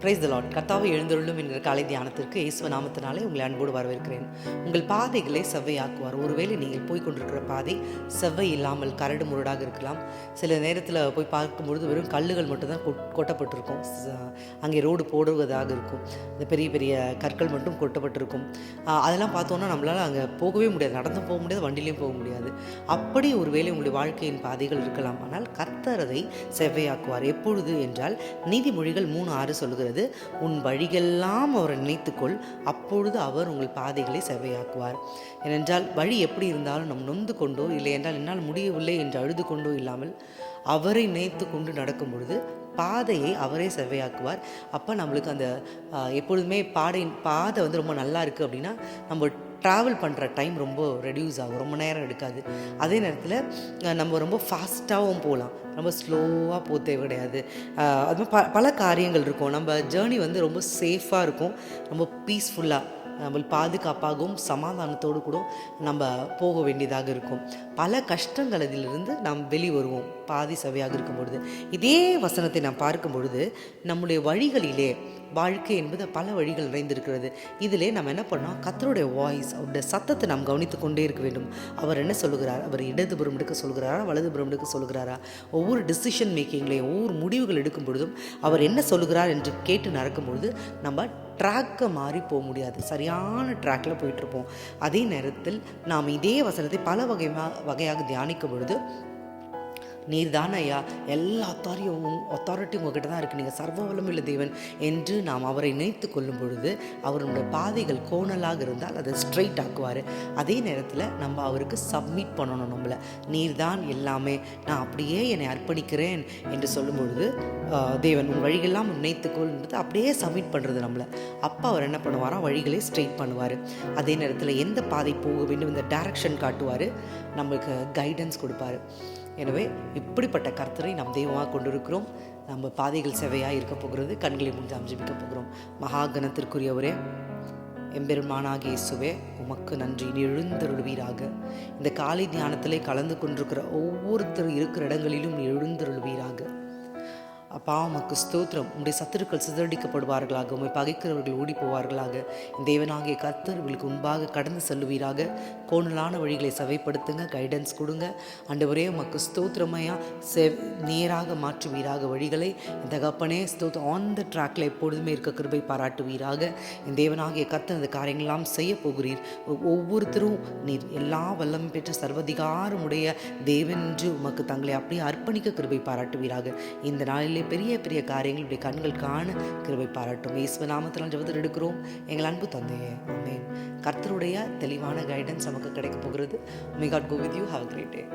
Praise the Lord. கர்த்தாவே எழுந்தருளும் என்கிற காலை தியானத்திற்கு இயேசு நாமத்தினாலே உங்களை அன்போடு வரவேற்கிறேன். உங்கள் பாதைகளை செவ்வையாக்குவார். ஒருவேளை நீங்கள் போய் கொண்டிருக்கிற பாதை செவ்வை இல்லாமல் கரடு முரடாக இருக்கலாம். சில நேரத்தில் போய் பார்க்கும்பொழுது வெறும் கல்லுகள் மட்டும்தான் கொட்டப்பட்டிருக்கும். அங்கே ரோடு போடுவதாக இருக்கும். இந்த பெரிய பெரிய கற்கள் மட்டும் கொட்டப்பட்டிருக்கும். அதெல்லாம் பார்த்தோன்னா நம்மளால் அங்கே போகவே முடியாது, நடந்து போக முடியாது, வண்டிலையும் போக முடியாது. அப்படி ஒருவேளை உங்களுடைய வாழ்க்கையின் பாதைகள் இருக்கலாம். ஆனால் கர்த்தர் அதை செவ்வையாக்குவார். எப்பொழுது என்றால் நீதிமொழிகள் 3:6 சொல்லுகிறது, உன் வழிகெல்லாம் அவரை நினைத்துக்கொள், அப்பொழுது அவர் உங்கள் பாதைகளை செவ்வையாக்குவார். ஏனென்றால் வழி எப்படி இருந்தாலும் நம் நொந்து கொண்டோ இல்லை என்றால் என்னால் முடியவில்லை என்று அழுது கொண்டோ இல்லாமல் அவரை நினைத்து கொண்டு நடக்கும் பொழுது பாதையை அவரே செவ்வையாக்குவார். அப்போ நம்மளுக்கு அந்த எப்பொழுதுமே பாதை வந்து ரொம்ப நல்லா இருக்குது அப்படின்னா நம்ம ட்ராவல் பண்ணுற டைம் ரொம்ப ரெடியூஸ் ஆகும், ரொம்ப நேரம் எடுக்காது. அதே நேரத்தில் நம்ம ரொம்ப ஃபாஸ்ட்டாகவும் போகலாம், ரொம்ப ஸ்லோவாக போக தேவை கிடையாது. அது பல காரியங்கள் இருக்கும். நம்ம ஜேர்னி வந்து ரொம்ப சேஃபாக இருக்கும், ரொம்ப பீஸ்ஃபுல்லாக, நம்ம பாதுகாப்பாகவும் சமாதானத்தோடு கூட நம்ம போக வேண்டியதாக இருக்கும். பல கஷ்டங்கள் அதிலிருந்து நாம் வெளிவருவோம் பாதி செவ்வையாக இருக்கும் பொழுது. இதே வசனத்தை நாம் பார்க்கும் பொழுது நம்முடைய வழிகளிலே வாழ்க்கை என்பது பல வழிகள் நிறைந்திருக்கிறது. இதிலே நம்ம என்ன பண்ணோம், கர்த்தருடைய வாய்ஸ், அவருடைய சத்தத்தை நாம் கவனித்து கொண்டே இருக்க வேண்டும். அவர் என்ன சொல்லுகிறார், அவர் இடதுபுறம் எடுக்க சொல்கிறாரா, வலதுபுறம் எடுக்க சொல்கிறாரா, ஒவ்வொரு டிசிஷன் மேக்கிங்லேயும் ஒவ்வொரு முடிவுகள் எடுக்கும் பொழுதும் அவர் என்ன சொல்லுகிறார் என்று கேட்டு நடக்கும் பொழுது நம்ம ட்ராக்கை மாறி போக முடியாது, சரியான ட்ராக்கில் போயிட்டுருப்போம். அதே நேரத்தில் நாம் இதே வசனத்தை பல வகையாக தியானிக்கும் பொழுது, நீர் தானே ஐயா, எல்லா அத்தாரிட்டியும் உங்ககிட்ட தான் இருக்குது, நீங்கள் சர்வ வல்லமையுள்ள தேவன் என்று நாம் அவரை நினைத்து கொள்ளும் பொழுது அவருடைய பாதைகள் கோணலாக இருந்தால் அதை ஸ்ட்ரைட் ஆக்குவார். அதே நேரத்தில் நம்ம அவருக்கு சப்மிட் பண்ணணும். நம்மளை நீர் தான் எல்லாமே, நான் அப்படியே என்னை அர்ப்பணிக்கிறேன் என்று சொல்லும் பொழுது தேவன் உங்கள் வழிகள்லாம் நினைத்துக்கொள்ன்றது அப்படியே சப்மிட் பண்ணுறது நம்மளை. அப்போ அவர் என்ன பண்ணுவாரோ வழிகளை ஸ்ட்ரைட் பண்ணுவார். அதே நேரத்தில் எந்த பாதை போக வேண்டும் இந்த டைரக்ஷன் காட்டுவார், நம்மளுக்கு கைடன்ஸ் கொடுப்பார். எனவே இப்படிப்பட்ட கர்த்தரை நாம் தெய்வமாக கொண்டிருக்கிறோம். நம்ம பாதைகள் செவையாக இருக்க போகிறது. கண்களை முடிந்து அம்ஜிபிக்க போகிறோம். மகா கணத்திற்குரியவரே, எம்பெருமானாகிய இயேசுவே, உமக்கு நன்றி. நீ எழுந்தருள்வீராக. இந்த காலை தியானத்திலே கலந்து கொண்டிருக்கிற ஒவ்வொருத்தரும் இருக்கிற இடங்களிலும் நீ எழுந்தருள்வீராக. அப்பா உமக்கு ஸ்தோத்திரம். உம்முடைய சத்துருக்கள் சிதறடிக்கப்படுவார்களாக, உம்மை பகைக்கிறவர்கள் ஓடி போவார்களாக. தேவனாகிய கர்த்தர் இவர்களுக்கு முன்பாக கடந்து செல்லுவீராக. கோணலான வழிகளை செவைப்படுத்துங்க, கைடன்ஸ் கொடுங்க. ஆண்டவரே உமக்கு ஸ்தோத்திரமையா நேராக மாற்றுவீராக வழிகளை. தகப்பனே ஸ்தோத்திரம். ஆன் த ட்ராக்ல எப்பொழுதுமே இருக்க கிருபை பாராட்டுவீராக. என் தேவனாகிய கர்த்தர் இந்த காரியங்கள்லாம் செய்ய போகிறீர். ஒவ்வொருத்தரும் நீர் எல்லா வல்லமை பெற்ற சர்வதிகாரமுடைய தேவன் என்று உமக்கு தங்களை அப்படியே அர்ப்பணிக்க கிருபை பாராட்டுவீராக. இந்த நாளிலே பெரிய பெரிய காரியங்கள் இப்படி கண்கள் காண கிருபை பாராட்டும். இயேசு நாமத்தில் ஜெபத்தில் எடுக்கிறோம் எங்கள் அன்பு தந்தையே, ஆமென். கர்த்தருடைய தெளிவான கைடன்ஸ் நமக்கு கிடைக்க போகிறது. May God go with you. Have a great day.